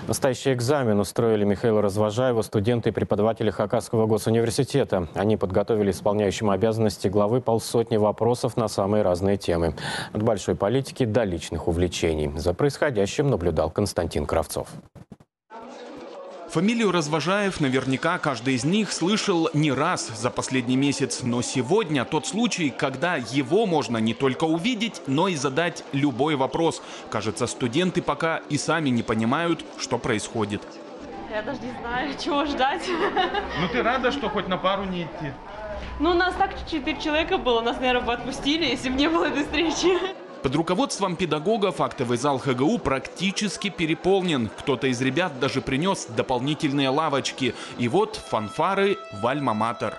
Настоящий экзамен устроили Михаилу Развожаеву студенты и преподаватели Хакасского госуниверситета. Они подготовили исполняющему обязанности главы полсотни вопросов на самые разные темы. От большой политики до личных увлечений. За происходящим наблюдал Константин Кравцов. Фамилию Развожаев наверняка каждый из них слышал не раз за последний месяц. Но сегодня тот случай, когда его можно не только увидеть, но и задать любой вопрос. Кажется, студенты пока и сами не понимают, что происходит. Я даже не знаю, чего ждать. Ну ты рада, что хоть на пару не идти? Ну, у нас так 4 человека было, нас, наверное, бы отпустили, если бы не было этой встречи. Под руководством педагогов актовый зал ХГУ практически переполнен. Кто-то из ребят даже принес дополнительные лавочки. И вот фанфары в Альма-Матер.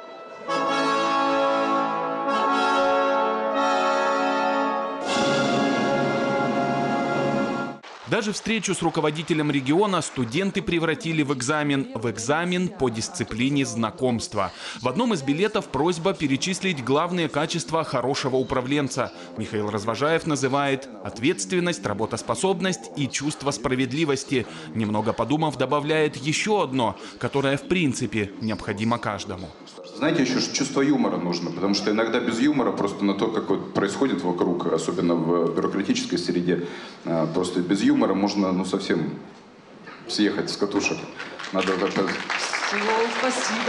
Даже встречу с руководителем региона студенты превратили в экзамен по дисциплине знакомства. В одном из билетов просьба перечислить главные качества хорошего управленца. Михаил Развожаев называет ответственность, работоспособность и чувство справедливости. Немного подумав, добавляет еще одно, которое в принципе необходимо каждому. Знаете, еще чувство юмора нужно, потому что иногда без юмора просто на то, как вот происходит вокруг, особенно в бюрократической среде, просто без юмора можно совсем съехать с катушек. Надо Спасибо,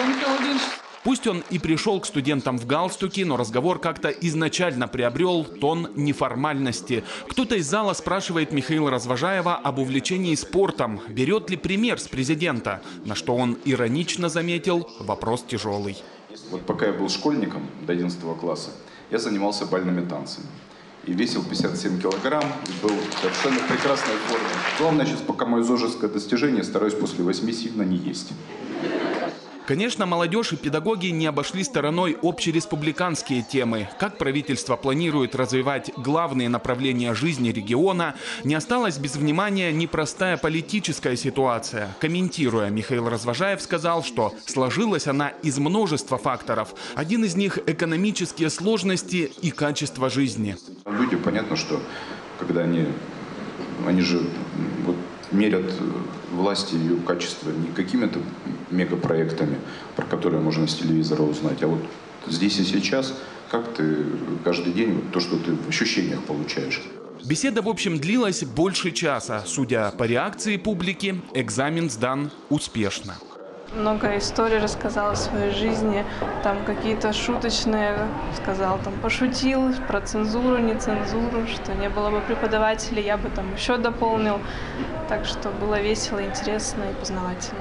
Михаил Владимирович. Пусть он и пришел к студентам в галстуке, но разговор как-то изначально приобрел тон неформальности. Кто-то из зала спрашивает Михаила Развожаева об увлечении спортом. Берет ли пример с президента? На что он иронично заметил: вопрос тяжелый. Вот пока я был школьником до 11 класса, я занимался бальными танцами. И весил 57 килограмм, и был в совершенно прекрасной форме. Главное сейчас, пока мое зожеское достижение, стараюсь после 8 сильно не есть. Конечно, молодежь и педагоги не обошли стороной общереспубликанские темы. Как правительство планирует развивать главные направления жизни региона, не осталась без внимания непростая политическая ситуация. Комментируя, Михаил Развожаев сказал, что сложилась она из множества факторов. Один из них – экономические сложности и качество жизни. Люди, понятно, что когда они же мерят власти ее качество не какими-то мегапроектами, про которые можно с телевизора узнать, а вот здесь и сейчас, как ты каждый день, то, что ты в ощущениях получаешь. Беседа, в общем, длилась больше часа. Судя по реакции публики, экзамен сдан успешно. Много историй рассказал о своей жизни, там какие-то шуточные, сказал, там пошутил про цензуру, не цензуру, что не было бы преподавателей, я бы там еще дополнил. Так что было весело, интересно и познавательно.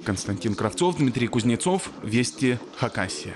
Константин Кравцов, Дмитрий Кузнецов, Вести, Хакасия.